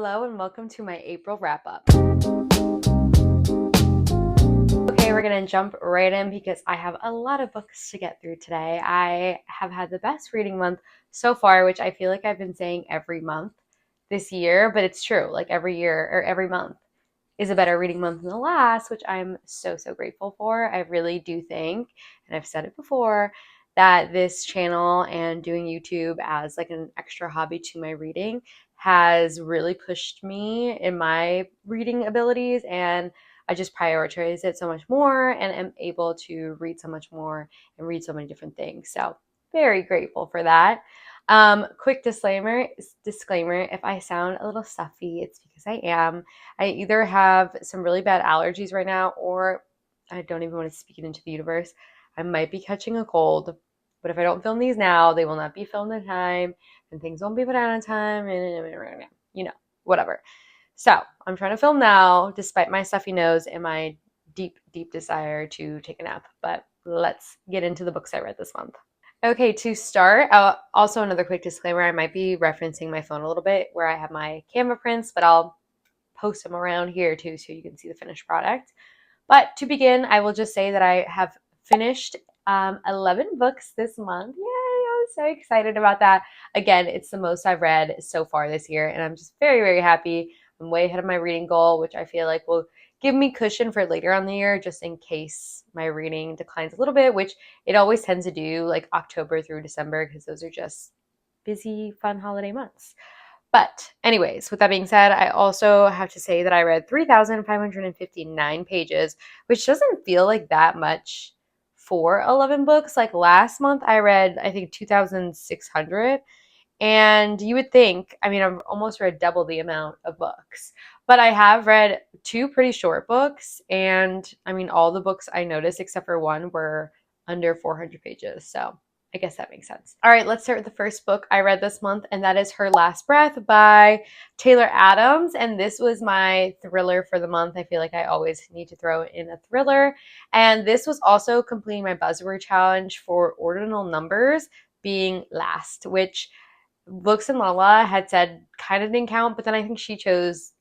Hello and welcome to my April wrap-up. Okay, we're gonna jump right in because I have a lot of books to get through today. I have had the best reading month so far, which I feel like I've been saying every month this year, but it's true. Like every year or every month is a better reading month than the last, which I'm so grateful for. I really do think, and I've said it before, that this channel and doing YouTube as like an extra hobby to my reading has really pushed me in my reading abilities, and I just prioritize it so much more and am able to read so much more and read so many different things. So very grateful for that. Quick disclaimer, if I sound a little stuffy, it's because I am. I either have some really bad allergies right now, or I don't even want to speak it into the universe. I might be catching a cold, but if I don't film these now, they will not be filmed in time, and things won't be put out on time, and whatever. So I'm trying to film now, despite my stuffy nose and my deep desire to take a nap. But let's get into the books I read this month. Okay, to start, also another quick disclaimer, I might be referencing my phone a little bit where I have my Canva prints, but I'll post them around here too so you can see the finished product. But to begin, I will just say that I have finished 11 books this month. Yay, I was so excited about that. Again, it's the most I've read so far this year, and I'm just very happy. I'm way ahead of my reading goal, which I feel like will give me cushion for later on the year, just in case my reading declines a little bit, which it always tends to do, like October through December, because those are just busy, fun holiday months. But anyways, with that being said, I also have to say that I read 3,559 pages, which doesn't feel like that much for 11 books. Like last month, I read, I think, 2,600. And you would think, I mean, I've almost read double the amount of books, but I have read two pretty short books. And I mean, all the books I noticed, except for one, were under 400 pages. So I guess that makes sense. All right, let's start with the first book I read this month, and that is Her Last Breath by Taylor Adams. And this was my thriller for the month. I feel like I always need to throw in a thriller. And this was also completing my buzzword challenge for ordinal numbers being last, which Books and Lala had said kind of didn't count, but then I think she chose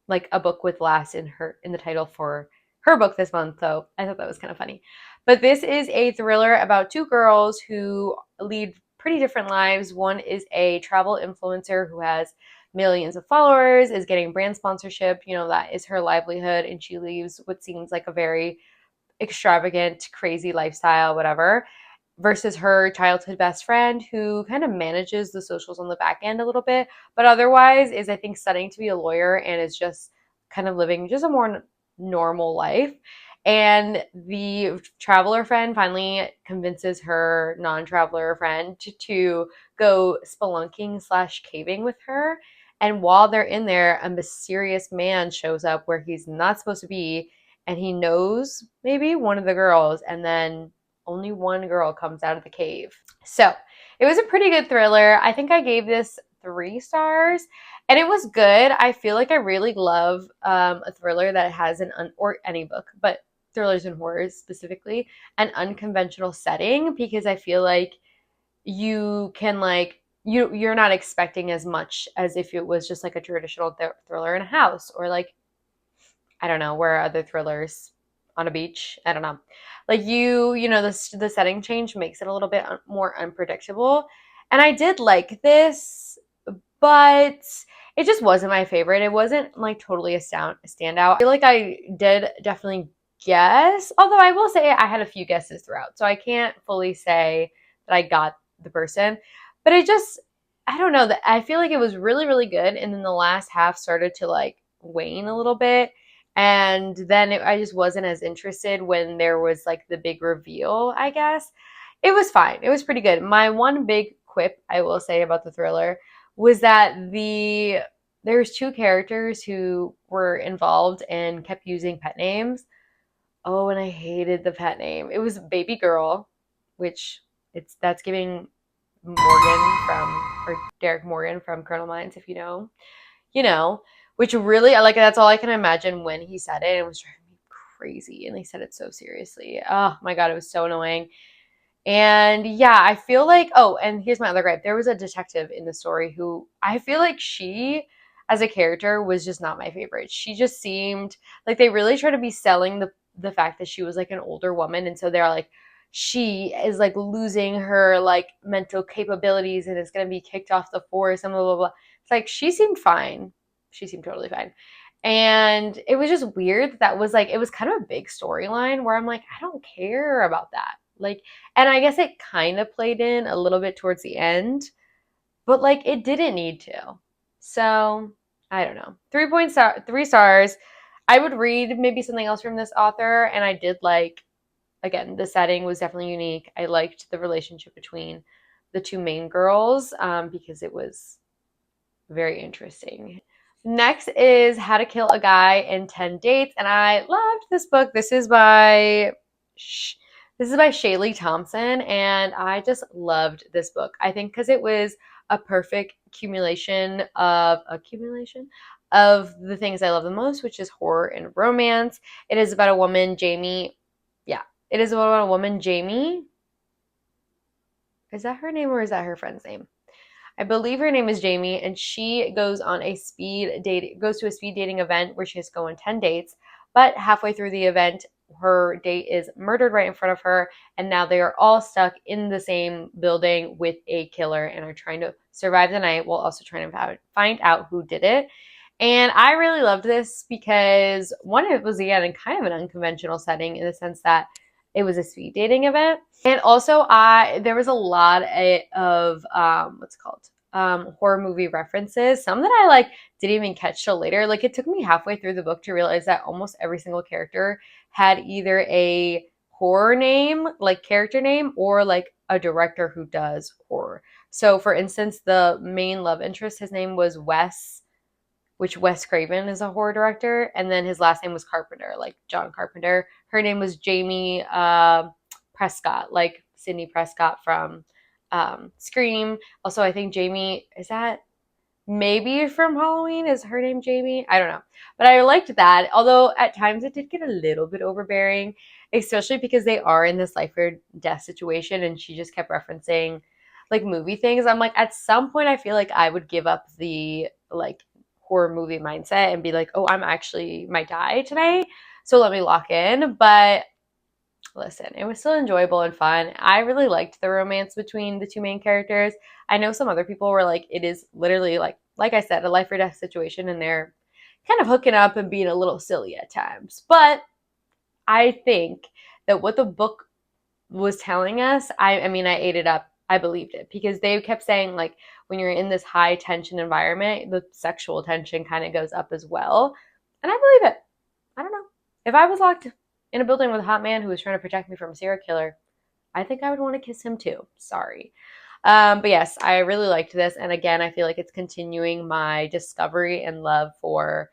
like a book with last in the title for her book this month, so I thought that was kind of funny. But this is a thriller about two girls who lead pretty different lives. One is a travel influencer who has millions of followers, is getting brand sponsorship, that is her livelihood, and she leaves what seems like a very extravagant, crazy lifestyle, whatever, versus her childhood best friend who kind of manages the socials on the back end a little bit, but otherwise is, I think, studying to be a lawyer and is just kind of living just a more normal life. And the traveler friend finally convinces her non-traveler friend to go spelunking / caving with her. And while they're in there, a mysterious man shows up where he's not supposed to be, and he knows maybe one of the girls, and then only one girl comes out of the cave. So it was a pretty good thriller. I think I gave this 3 stars, and it was good. I feel like I really love a thriller that has or any book, but thrillers and horrors specifically, an unconventional setting, because I feel like you can you're not expecting as much as if it was just like a traditional thriller in a house, or like, I don't know, where are other thrillers on a beach? I don't know. Like the setting change makes it a little bit more unpredictable. And I did like this, but it just wasn't my favorite. It wasn't like totally a standout. I feel like I did definitely guess, although I will say I had a few guesses throughout, so I can't fully say that I got the person. But I don't know, that I feel like it was really good, and then the last half started to like wane a little bit, and then I just wasn't as interested when there was like the big reveal, I guess. It was fine. It was pretty good. My one big quip I will say about the thriller was that there's 2 characters who were involved and kept using pet names. Oh, and I hated the pet name. It was Baby Girl, which that's giving Morgan or Derek Morgan from Colonel Mines, if you know, which really, like, that's all I can imagine when he said it. It was driving me crazy, and they said it so seriously. Oh my God, it was so annoying. And yeah, I feel like, oh, and here's my other gripe. There was a detective in the story who I feel like as a character was just not my favorite. She just seemed like they really try to be selling the fact that she was like an older woman, and so they're like she is like losing her like mental capabilities and is going to be kicked off the force and blah blah blah. It's like she seemed fine. She seemed totally fine. And it was just weird that was like it was kind of a big storyline where I'm like I don't care about that. Like and I guess it kind of played in a little bit towards the end, but like it didn't need to. So I don't know. 3 stars. I would read maybe something else from this author, and I did like again the setting was definitely unique. I liked the relationship between the two main girls because it was very interesting. Next is How to Kill a Guy in 10 Dates, and I loved this book. This is by Shaylee Thompson, and I just loved this book. I think because it was a perfect accumulation of the things I love the most, which is horror and romance. It is about a woman, Jamie. Yeah, it is about a woman, Jamie. Is that her name or is that her friend's name? I believe her name is Jamie, and she goes to a speed dating event where she has to go on 10 dates. But halfway through the event, her date is murdered right in front of her, and now they are all stuck in the same building with a killer and are trying to survive the night while also trying to find out who did it. And I really loved this because one, it was again in kind of an unconventional setting in the sense that it was a speed dating event. And also there was a lot of what's it called? Horror movie references. Some that I like didn't even catch till later. Like it took me halfway through the book to realize that almost every single character had either a horror name, like character name, or like a director who does horror. So for instance, the main love interest, his name was Wes, which Wes Craven is a horror director, and then his last name was Carpenter, like John Carpenter. Her name was Jamie Prescott, like Sidney Prescott from Scream. Also, I think Jamie, is that maybe from Halloween? Is her name Jamie? I don't know. But I liked that, although at times it did get a little bit overbearing, especially because they are in this life or death situation, and she just kept referencing like movie things. I'm like, at some point, I feel like I would give up the like horror movie mindset and be like, oh, I'm actually might die today, so let me lock in. But listen, it was still enjoyable and fun. I really liked the romance between the two main characters. I know some other people were like, it is literally like I said, a life or death situation, and they're kind of hooking up and being a little silly at times. But I think that what the book was telling us, I mean, I ate it up. I believed it because they kept saying like when you're in this high tension environment, the sexual tension kind of goes up as well. And I believe it. I don't know. If I was locked in a building with a hot man who was trying to protect me from a serial killer, I think I would want to kiss him too. Sorry. But yes, I really liked this. And again, I feel like it's continuing my discovery and love for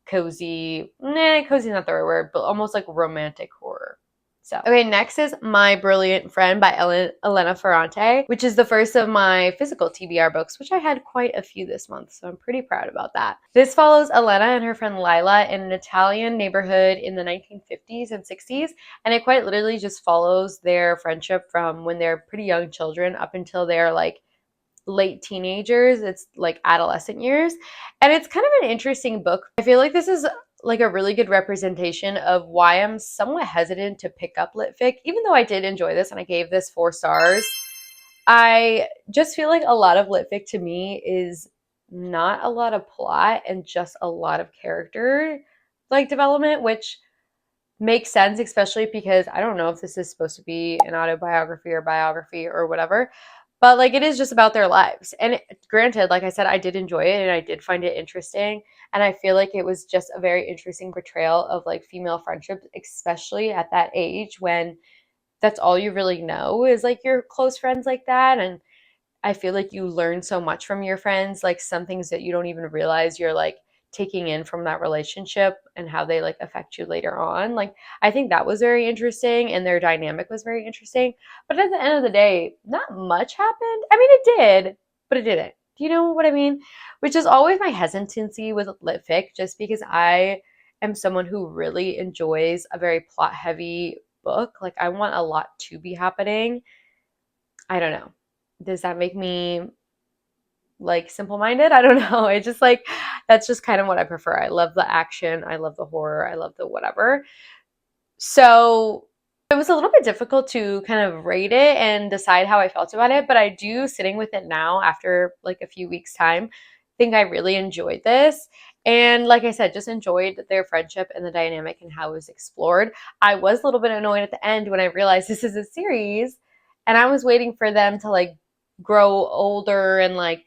cozy is not the right word, but almost like romantic horror. So, okay, next is My Brilliant Friend by Elena Ferrante, which is the first of my physical TBR books, which I had quite a few this month, so I'm pretty proud about that. This follows Elena and her friend Lila in an Italian neighborhood in the 1950s and 60s, and it quite literally just follows their friendship from when they're pretty young children up until they're like late teenagers. It's like adolescent years, and it's kind of an interesting book. I feel like this is like a really good representation of why I'm somewhat hesitant to pick up lit fic, even though I did enjoy this and I gave this 4 stars. I just feel like a lot of lit fic to me is not a lot of plot and just a lot of character like development, which makes sense, especially because I don't know if this is supposed to be an autobiography or biography or whatever, but like it is just about their lives. And granted, like I said, I did enjoy it and I did find it interesting. And I feel like it was just a very interesting portrayal of like female friendships, especially at that age when that's all you really know is like your close friends like that. And I feel like you learn so much from your friends, like some things that you don't even realize you're like taking in from that relationship and how they like affect you later on. Like I think that was very interesting and their dynamic was very interesting. But at the end of the day, not much happened. I mean, it did, but it didn't. Do you know what I mean? Which is always my hesitancy with lit fic, just because I am someone who really enjoys a very plot heavy book. Like I want a lot to be happening. I don't know. Does that make me like simple-minded. I don't know. It just like that's just kind of what I prefer. I love the action, I love the horror, I love the whatever. So it was a little bit difficult to kind of rate it and decide how I felt about it, but I do, sitting with it now after like a few weeks time, think I really enjoyed this. And like I said, just enjoyed their friendship and the dynamic and how it was explored. I was a little bit annoyed at the end when I realized this is a series and I was waiting for them to like grow older and like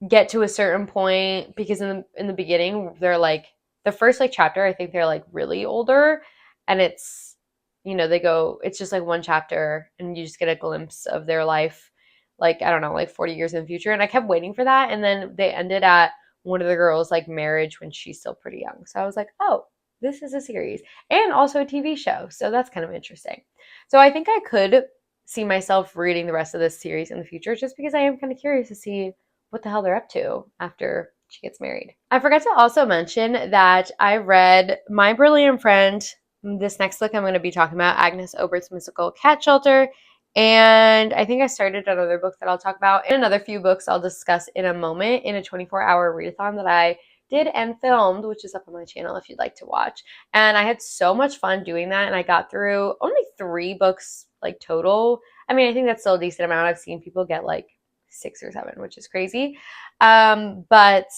get to a certain point, because in the beginning they're like the first like chapter, I think they're like really older, and it's, they go, it's just like one chapter and you just get a glimpse of their life, like I don't know, like 40 years in the future, and I kept waiting for that, and then they ended at one of the girls like marriage when she's still pretty young, so I was like, oh, this is a series and also a TV show, so that's kind of interesting. So I think I could see myself reading the rest of this series in the future, just because I am kind of curious to see what the hell they're up to after she gets married. I forgot to also mention that I read My Brilliant Friend. This next book I'm going to be talking about, Agnes Obert's Mystical Cat Shelter. And I think I started another book that I'll talk about, and another few books I'll discuss in a moment in a 24-hour readathon that I did and filmed, which is up on my channel if you'd like to watch. And I had so much fun doing that, and I got through only 3 books like total. I mean, I think that's still a decent amount. I've seen people get like 6 or 7, which is crazy. But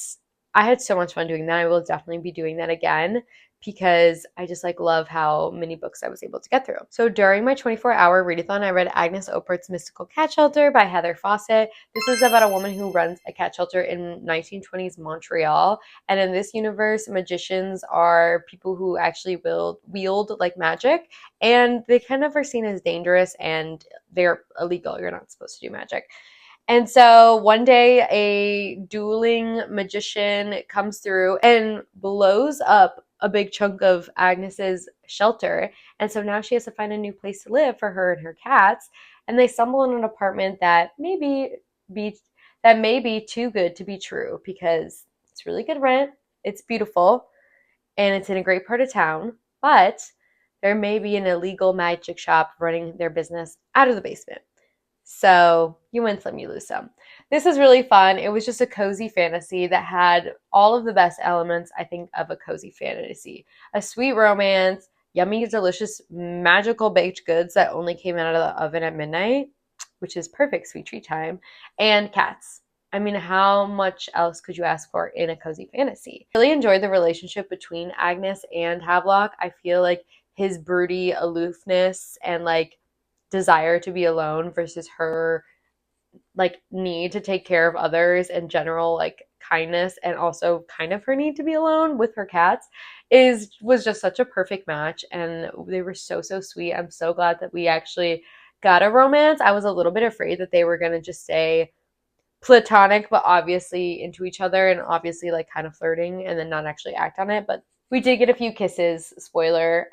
I had so much fun doing that. I will definitely be doing that again, because I just like love how many books I was able to get through. So during my 24-hour readathon, I read Agnes Obert's Mystical Cat Shelter by Heather Fawcett. This is about a woman who runs a cat shelter in 1920s Montreal. And in this universe, magicians are people who actually wield like magic, and they kind of are seen as dangerous and they're illegal. You're not supposed to do magic. And so one day a dueling magician comes through and blows up a big chunk of Agnes's shelter. And so now she has to find a new place to live for her and her cats. And they stumble in an apartment that be may be too good to be true, because it's really good rent, it's beautiful, and it's in a great part of town, but there may be an illegal magic shop running their business out of the basement. So you win some, you lose some. This is really fun. It was just a cozy fantasy that had all of the best elements, I think, of a cozy fantasy. A sweet romance, yummy, delicious, magical baked goods that only came out of the oven at midnight, which is perfect sweet treat time, and cats. I mean, how much else could you ask for in a cozy fantasy? I really enjoyed the relationship between Agnes and Havelock. I feel like his broody aloofness and like desire to be alone versus her like need to take care of others and general like kindness, and also kind of her need to be alone with her cats, was just such a perfect match, and they were so sweet. I'm so glad that we actually got a romance. I was a little bit afraid that they were going to just stay platonic but obviously into each other, and obviously like kind of flirting and then not actually act on it, but we did get a few kisses, spoiler,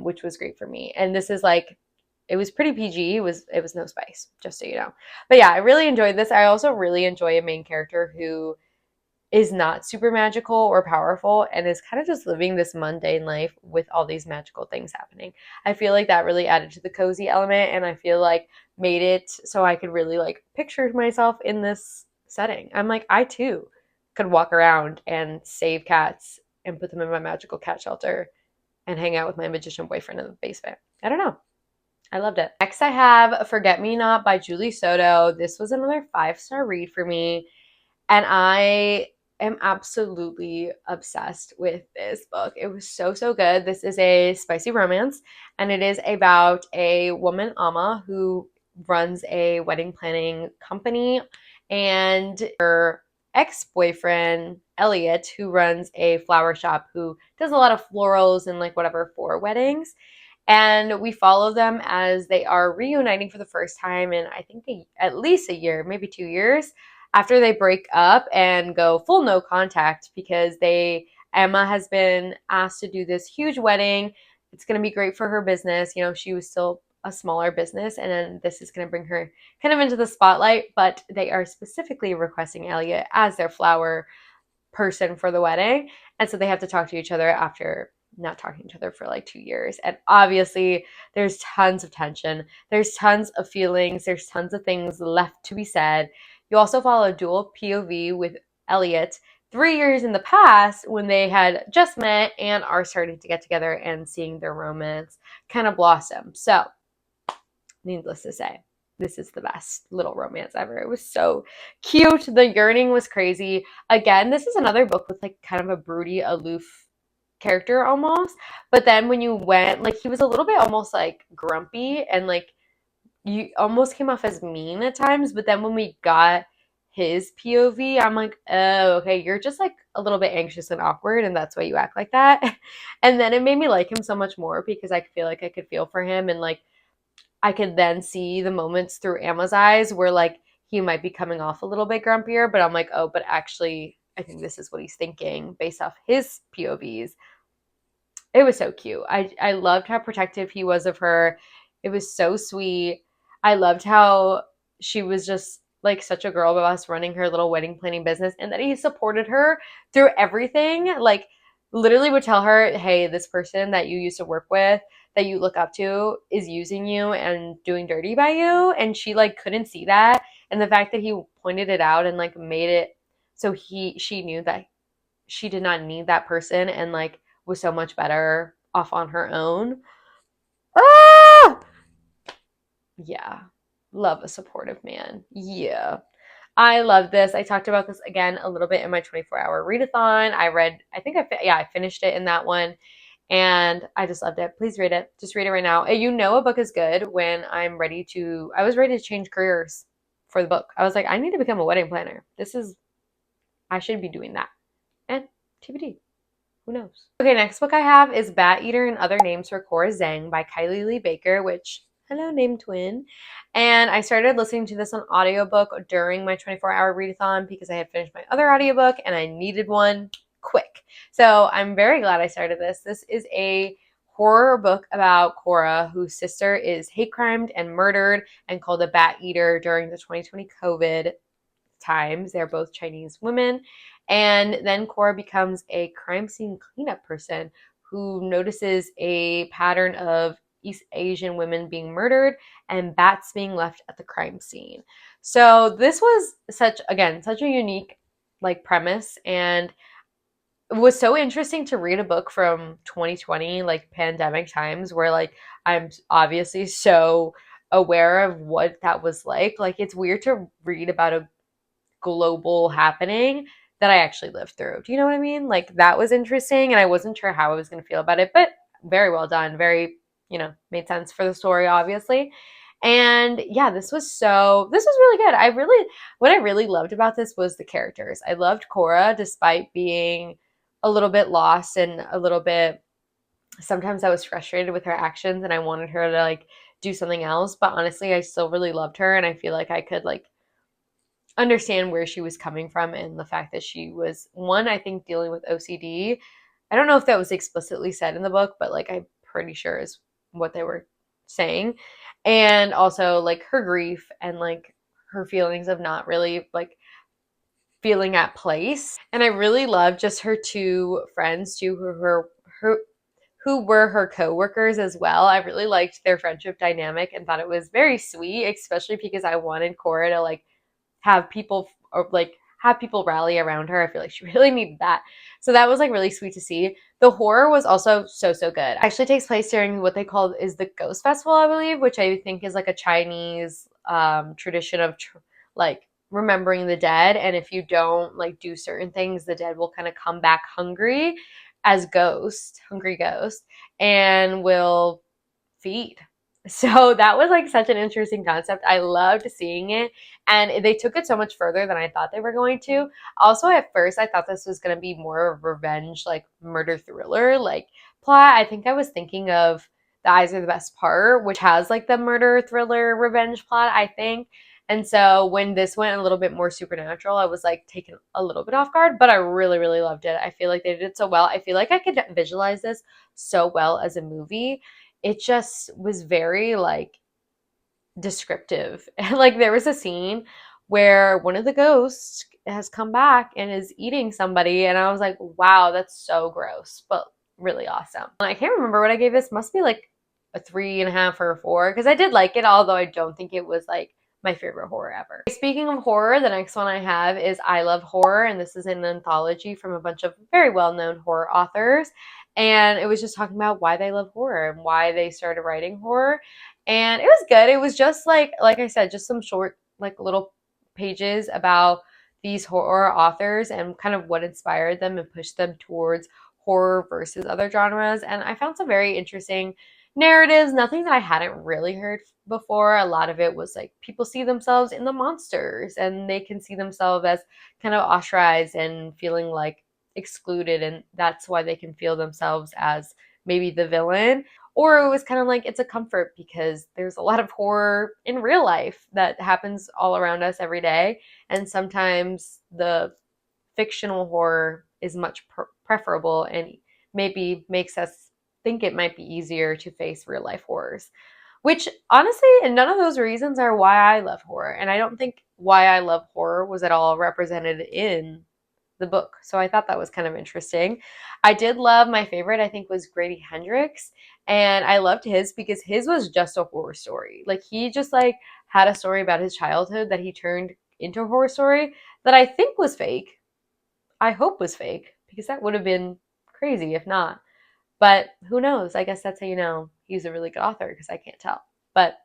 which was great for me. And this is like, it was pretty PG. It was no spice, just so you know. But yeah, I really enjoyed this. I also really enjoy a main character who is not super magical or powerful and is kind of just living this mundane life with all these magical things happening. I feel like that really added to the cozy element, and I feel like made it so I could really like picture myself in this setting. I'm like, I too could walk around and save cats and put them in my magical cat shelter and hang out with my magician boyfriend in the basement. I don't know. I loved it. Next, I have Forget Me Not by Julie Soto. This was another 5-star read for me, and I am absolutely obsessed with this book. It was so good. This is a spicy romance, and it is about a woman, Amma, who runs a wedding planning company, and her ex-boyfriend, Elliot, who runs a flower shop, who does a lot of florals and like whatever for weddings. And we follow them as they are reuniting for the first time in, I think, at least a year, maybe 2 years, after they break up and go full no contact, because Emma has been asked to do this huge wedding. It's going to be great for her business. She was still a smaller business, and then this is going to bring her kind of into the spotlight, but they are specifically requesting Elliot as their flower person for the wedding. And so they have to talk to each other after not talking to each other for like 2 years. And obviously there's tons of tension. There's tons of feelings. There's tons of things left to be said. You also follow a dual POV with Elliot 3 years in the past when they had just met and are starting to get together and seeing their romance kind of blossom. So, needless to say, this is the best little romance ever. It was so cute. The yearning was crazy. Again, this is another book with like kind of a broody, aloof character almost. But then when you went, like he was a little bit almost like grumpy and like you almost came off as mean at times. But then when we got his POV, I'm like, oh, okay, you're just like a little bit anxious and awkward, and that's why you act like that. And then it made me like him so much more because I feel like I could feel for him and like I could then see the moments through Emma's eyes where like he might be coming off a little bit grumpier, but I'm like, oh, but actually, I think this is what he's thinking based off his POVs. It was so cute. I loved how protective he was of her. It was so sweet. I loved how she was just like such a girl boss running her little wedding planning business and that he supported her through everything. Like literally would tell her, "Hey, this person that you used to work with that you look up to is using you and doing dirty by you." And she like couldn't see that. And the fact that he pointed it out and like made it so she knew that she did not need that person and like was so much better off on her own. Ah! Yeah. Love a supportive man. Yeah. I love this. I talked about this again a little bit in my 24-hour readathon. I finished it in that one and I just loved it. Please read it. Just read it right now. You know a book is good when I was ready to change careers for the book. I was like, I need to become a wedding planner. I should be doing that. And TBD. Who knows? Okay, next book I have is Bat Eater and Other Names for Cora Zhang by Kylie Lee Baker, which, hello, name twin. And I started listening to this on audiobook during my 24-hour readathon because I had finished my other audiobook and I needed one quick. So I'm very glad I started this. This is a horror book about Cora, whose sister is hate crimed and murdered and called a Bat Eater during the 2020 COVID times. They're both Chinese women. And then Cora becomes a crime scene cleanup person who notices a pattern of East Asian women being murdered and bats being left at the crime scene. So this was such a unique like premise, and it was so interesting to read a book from 2020, like pandemic times, where like I'm obviously so aware of what that was like. Like it's weird to read about a global happening that I actually lived through. Do you know what I mean? Like that was interesting and I wasn't sure how I was going to feel about it, but very well done. Very, made sense for the story obviously. And yeah, this was really good. What I really loved about this was the characters. I loved Cora despite being a little bit lost and a little bit sometimes I was frustrated with her actions and I wanted her to like do something else, but honestly, I still really loved her and I feel like I could like understand where she was coming from and the fact that she was one, I think, dealing with OCD. I don't know if that was explicitly said in the book, but like I'm pretty sure is what they were saying. And also like her grief and like her feelings of not really like feeling at place. And I really loved just her two friends too, who were her coworkers as well. I really liked their friendship dynamic and thought it was very sweet, especially because I wanted Cora to like have people or like have people rally around her. I feel like she really needed that. So that was like really sweet to see. The horror was also so good. It actually takes place during what they call is the Ghost Festival, I believe, which I think is like a Chinese tradition of like remembering the dead. And if you don't like do certain things, the dead will kind of come back hungry as hungry ghosts, and will feed. So that was like such an interesting concept. I loved seeing it. And they took it so much further than I thought they were going to. Also, at first, I thought this was going to be more of a revenge, like murder thriller, like plot. I think I was thinking of The Eyes Are the Best Part, which has like the murder thriller revenge plot, I think. And so when this went a little bit more supernatural, I was like taken a little bit off guard, but I really, really loved it. I feel like they did it so well. I feel like I could visualize this so well as a movie. It just was very like descriptive. Like there was a scene where one of the ghosts has come back and is eating somebody, and I was like, wow, that's so gross, but really awesome. And I can't remember what I gave this. Must be like a 3.5 or a 4 because I did like it, although I don't think it was like my favorite horror ever. Speaking of horror, the next one I have is I Love Horror, and this is an anthology from a bunch of very well-known horror authors. And it was just talking about why they love horror and why they started writing horror. And it was good. It was just like I said, just some short, like little pages about these horror authors and kind of what inspired them and pushed them towards horror versus other genres. And I found some very interesting narratives, nothing that I hadn't really heard before. A lot of it was like people see themselves in the monsters and they can see themselves as kind of ostracized and feeling like excluded, and that's why they can feel themselves as maybe the villain. Or it was kind of like it's a comfort because there's a lot of horror in real life that happens all around us every day, and sometimes the fictional horror is much preferable and maybe makes us think it might be easier to face real life horrors. Which honestly, and none of those reasons are why I love horror. And I don't think why I love horror was at all represented in the book. So I thought that was kind of interesting. I did love my favorite, I think, was Grady Hendrix. And I loved his because his was just a horror story. Like he just like had a story about his childhood that he turned into a horror story that I think was fake. I hope was fake because that would have been crazy if not. But who knows? I guess that's how you know he's a really good author because I can't tell. But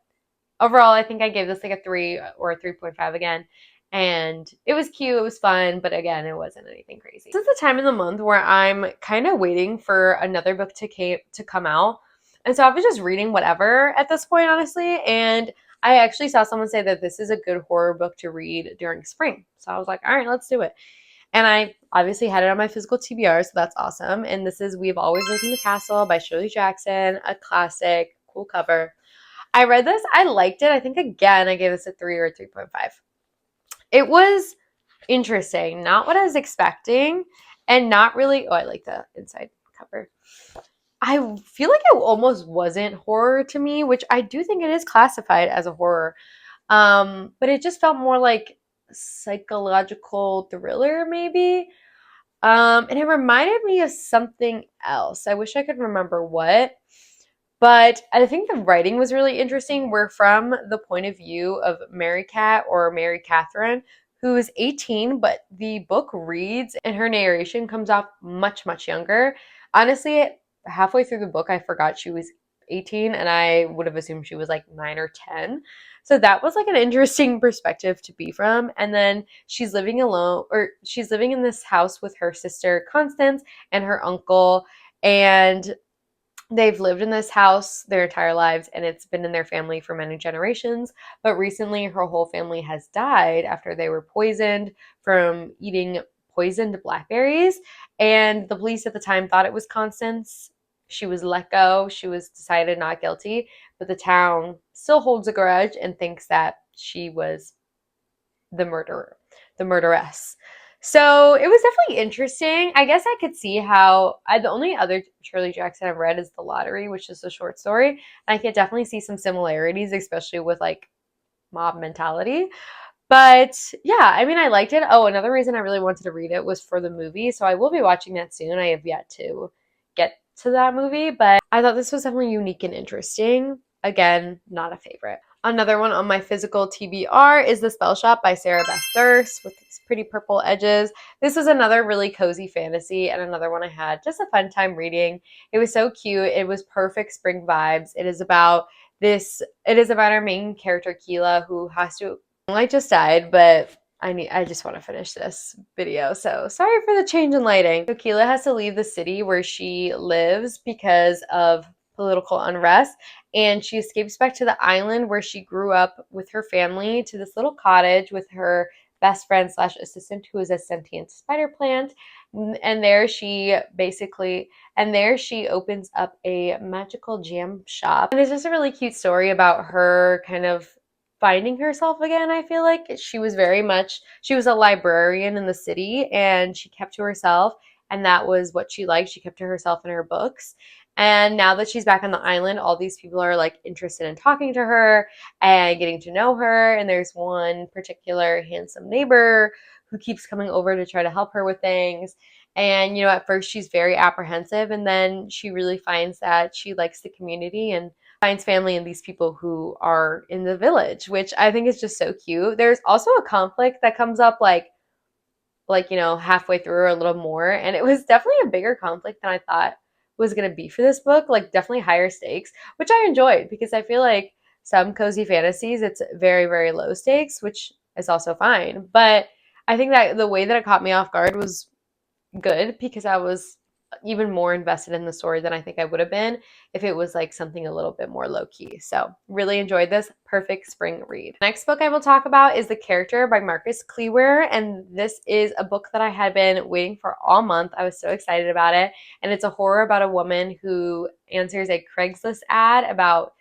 overall, I think I gave this like a 3 or a 3.5 again. And it was cute, it was fun, but again, it wasn't anything crazy. This is the time of the month where I'm kind of waiting for another book to come out. And so I was just reading whatever at this point, honestly. And I actually saw someone say that this is a good horror book to read during spring. So I was like, all right, let's do it. And I obviously had it on my physical TBR, so that's awesome. And this is We've Always Lived in the Castle by Shirley Jackson, a classic, cool cover. I read this, I liked it. I think again I gave this a 3 or 3.5. It was interesting, not what I was expecting, and not really. Oh, I like the inside cover. I feel like it almost wasn't horror to me, which I do think it is classified as a horror. But it just felt more like psychological thriller, maybe. And it reminded me of something else. I wish I could remember what. But I think the writing was really interesting. We're from the point of view of Mary Cat or Mary Catherine, who is 18, but the book reads and her narration comes off much, much younger. Honestly, halfway through the book, I forgot she was 18 and I would have assumed she was like 9 or 10. So that was like an interesting perspective to be from. And then she's living alone, or she's living in this house with her sister Constance and her uncle. And they've lived in this house their entire lives and it's been in their family for many generations. But recently, her whole family has died after they were poisoned from eating poisoned blackberries. And the police at the time thought it was Constance. She was let go. She was decided not guilty. But the town still holds a grudge and thinks that she was the murderer, the murderess. So it was definitely interesting. I guess I could see how the only other Shirley Jackson I've read is The Lottery, which is a short story. And I could definitely see some similarities, especially with like mob mentality. But yeah, I mean, I liked it. Oh, another reason I really wanted to read it was for the movie. So I will be watching that soon. I have yet to get to that movie, but I thought this was definitely unique and interesting. Again, not a favorite. Another one on my physical TBR is The Spell Shop by Sarah Beth Durst with these pretty purple edges. This was another really cozy fantasy and another one I had just a fun time reading. It was so cute. It was perfect spring vibes. It is about our main character, Keela, who has to, light just died, but I just want to finish this video. So sorry for the change in lighting. So Keela has to leave the city where she lives because of political unrest, and she escapes back to the island where she grew up with her family to this little cottage with her best friend slash assistant who is a sentient spider plant. And there she opens up a magical jam shop. And it's just a really cute story about her kind of finding herself again. I feel like she was a librarian in the city and she kept to herself, and that was what she liked. She kept to herself in her books. And now that she's back on the island, all these people are like interested in talking to her and getting to know her. And there's one particular handsome neighbor who keeps coming over to try to help her with things. And, at first she's very apprehensive, and then she really finds that she likes the community and finds family in these people who are in the village, which I think is just so cute. There's also a conflict that comes up halfway through or a little more, and it was definitely a bigger conflict than I thought was going to be for this book, like definitely higher stakes, which I enjoyed because I feel like some cozy fantasies it's very very low stakes, which is also fine. But I think that the way that it caught me off guard was good because I was even more invested in the story than I think I would have been if it was like something a little bit more low key. So, really enjoyed this. Perfect spring read. Next book I will talk about is The Character by Marcus Cleaver, and this is a book that I had been waiting for all month. I was so excited about it, and it's a horror about a woman who answers a Craigslist ad about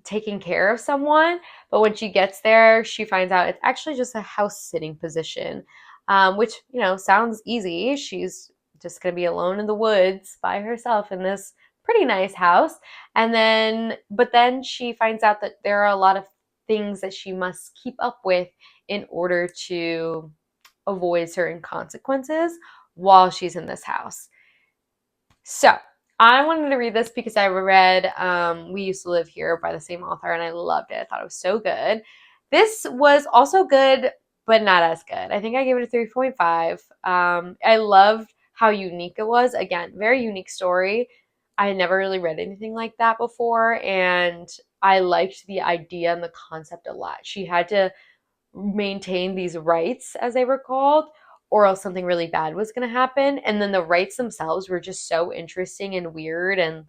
taking care of someone, but when she gets there, she finds out it's actually just a house sitting position, which, sounds easy. She's just going to be alone in the woods by herself in this pretty nice house. But then she finds out that there are a lot of things that she must keep up with in order to avoid certain consequences while she's in this house. So I wanted to read this because I read We Used to Live Here by the same author, and I loved it. I thought it was so good. This was also good, but not as good. I think I gave it a 3.5. I loved how unique it was. Again, very unique story. I had never really read anything like that before, and I liked the idea and the concept a lot. She had to maintain these rights, as they were called, or else something really bad was going to happen. And then the rights themselves were just so interesting and weird and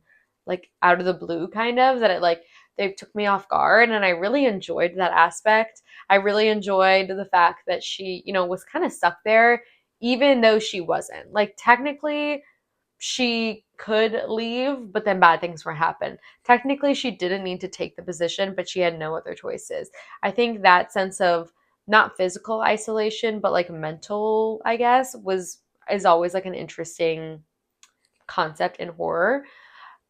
like out of the blue kind of that they took me off guard, and I really enjoyed that aspect. I really enjoyed the fact that she, was kind of stuck there even though she wasn't. Like technically she could leave, but then bad things were happen. Technically, she didn't need to take the position, but she had no other choices. I think that sense of not physical isolation, but like mental, I guess, is always like an interesting concept in horror.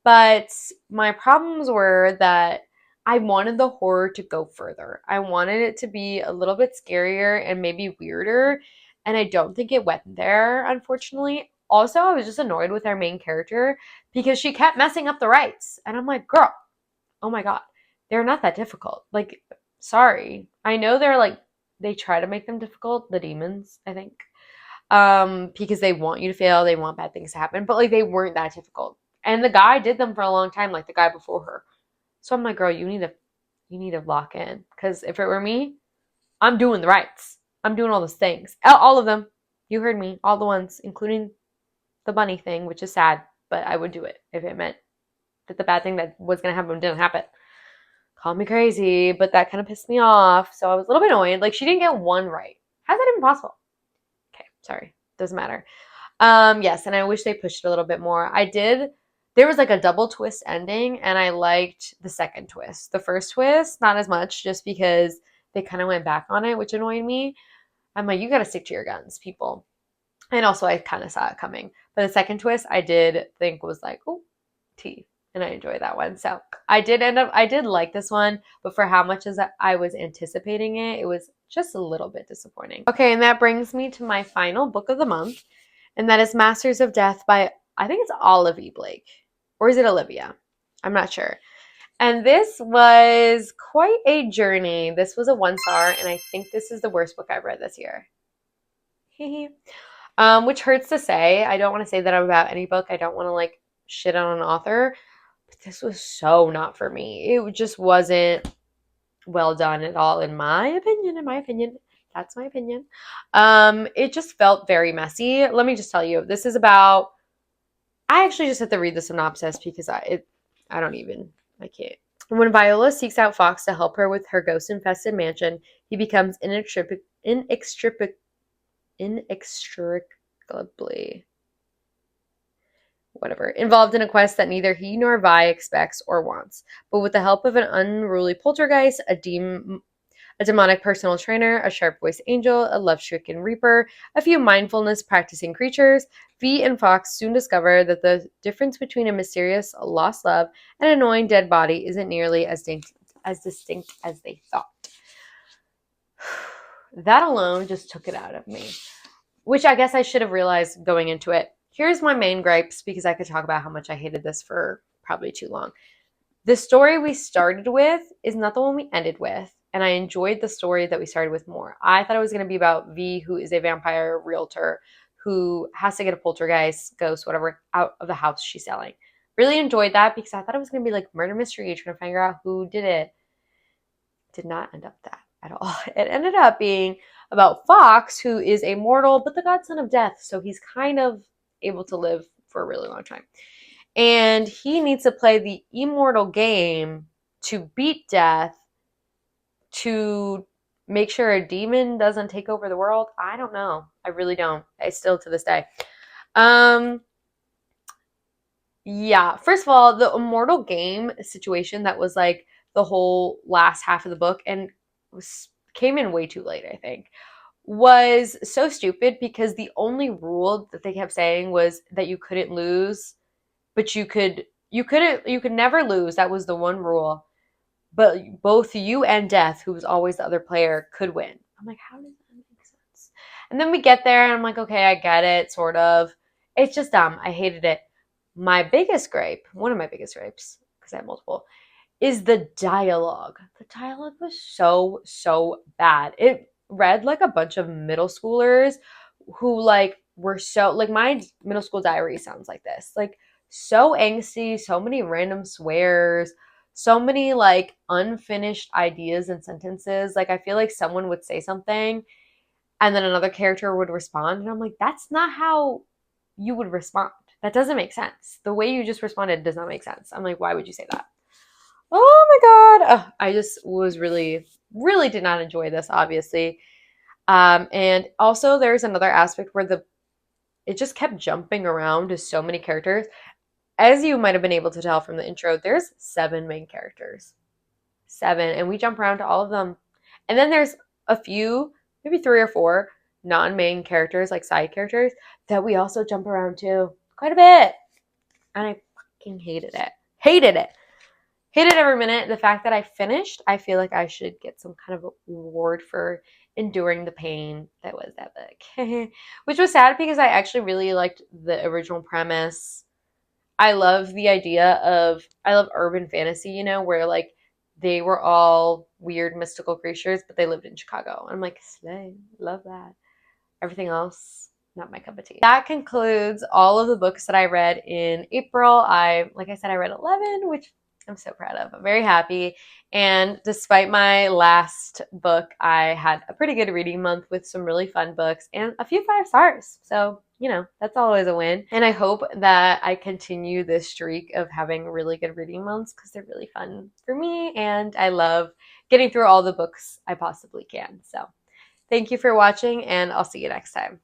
But my problems were that I wanted the horror to go further. I wanted it to be a little bit scarier and maybe weirder. And I don't think it went there, unfortunately. Also, I was just annoyed with our main character because she kept messing up the rights. And I'm like, girl, oh my God, they're not that difficult. Like, sorry. I know they try to make them difficult, the demons, I think. Because they want you to fail, they want bad things to happen, but like they weren't that difficult. And the guy did them for a long time, like the guy before her. So I'm like, girl, you need to lock in. Because if it were me, I'm doing the rights. I'm doing all those things. All of them. You heard me. All the ones, including the bunny thing, which is sad, but I would do it if it meant that the bad thing that was going to happen didn't happen. Call me crazy, but that kind of pissed me off. So I was a little bit annoyed. Like, she didn't get one right. How's that even possible? Okay, sorry. Doesn't matter. Yes, and I wish they pushed it a little bit more. There was like a double twist ending, and I liked the second twist. The first twist, not as much, just because they kind of went back on it, which annoyed me. I'm like, you got to stick to your guns, people. And also, I kind of saw it coming. But the second twist, I did think was like, oh, tea. And I enjoyed that one. So I did like this one, but for how much as I was anticipating it, it was just a little bit disappointing. Okay, and that brings me to my final book of the month, and that is Masters of Death by, I think it's Olive E. Blake. Or is it Olivia? I'm not sure. And this was quite a journey. This was a 1-star, and I think this is the worst book I've read this year. Which hurts to say. I don't want to say that about any book. I don't want to like shit on an author. But this was so not for me. It just wasn't well done at all, in my opinion. That's my opinion. It just felt very messy. Let me just tell you, this is about, I actually just have to read the synopsis because I can't. When Viola seeks out Fox to help her with her ghost-infested mansion, he becomes inextricably involved in a quest that neither he nor Vi expects or wants. But with the help of an unruly poltergeist, a demonic personal trainer, a sharp-voiced angel, a love-stricken reaper, a few mindfulness-practicing creatures, Vi and Fox soon discover that the difference between a mysterious lost love and an annoying dead body isn't nearly as distinct as they thought. That alone just took it out of me, which I guess I should have realized going into it. Here's my main gripes, because I could talk about how much I hated this for probably too long. The story we started with is not the one we ended with, and I enjoyed the story that we started with more. I thought it was going to be about V, who is a vampire realtor who has to get a poltergeist, ghost, whatever, out of the house she's selling. Really enjoyed that because I thought it was going to be like murder mystery, trying to figure out who did it. Did not end up that at all. It ended up being about Fox, who is a mortal, but the godson of death, so he's kind of able to live for a really long time. And he needs to play the immortal game to beat death, to make sure a demon doesn't take over the world. I don't know. I really don't. I still to this day. Um yeah, first of all, the immortal game situation that was like the whole last half of the book and came in way too late, I think, was so stupid because the only rule that they kept saying was that you couldn't lose, but you could never lose. That was the one rule. But both you and Death, who was always the other player, could win. I'm like, how does that make sense? And then we get there and I'm like, okay, I get it, sort of. It's just dumb. I hated it. My biggest gripe, one of my biggest gripes, because I have multiple, is the dialogue. The dialogue was so bad. It read like a bunch of middle schoolers who like were so like my middle school diary sounds like this. Like so angsty, so many random swears, so many like unfinished ideas and sentences. Like I feel like someone would say something and then another character would respond and I'm like that's not how you would respond. That doesn't make sense. The way you just responded does not make sense. I'm like why would you say that? Oh my God. Ugh, I just was really did not enjoy this, obviously. And also there's another aspect where it just kept jumping around to so many characters. As you might have been able to tell from the intro, there's 7 main characters. 7, and we jump around to all of them. And then there's a few, maybe 3 or 4 non-main characters, like side characters, that we also jump around to quite a bit. And I fucking hated it. Hated it. Hated every minute. The fact that I finished, I feel like I should get some kind of award for enduring the pain that was that book. Which was sad because I actually really liked the original premise. I love the idea of, I love urban fantasy, where like they were all weird mystical creatures, but they lived in Chicago. And I'm like, slay, love that. Everything else, not my cup of tea. That concludes all of the books that I read in April. Like I said, I read 11, which I'm so proud of. I'm very happy. And despite my last book, I had a pretty good reading month with some really fun books and a few 5 stars. So, that's always a win. And I hope that I continue this streak of having really good reading months because they're really fun for me. And I love getting through all the books I possibly can. So thank you for watching, and I'll see you next time.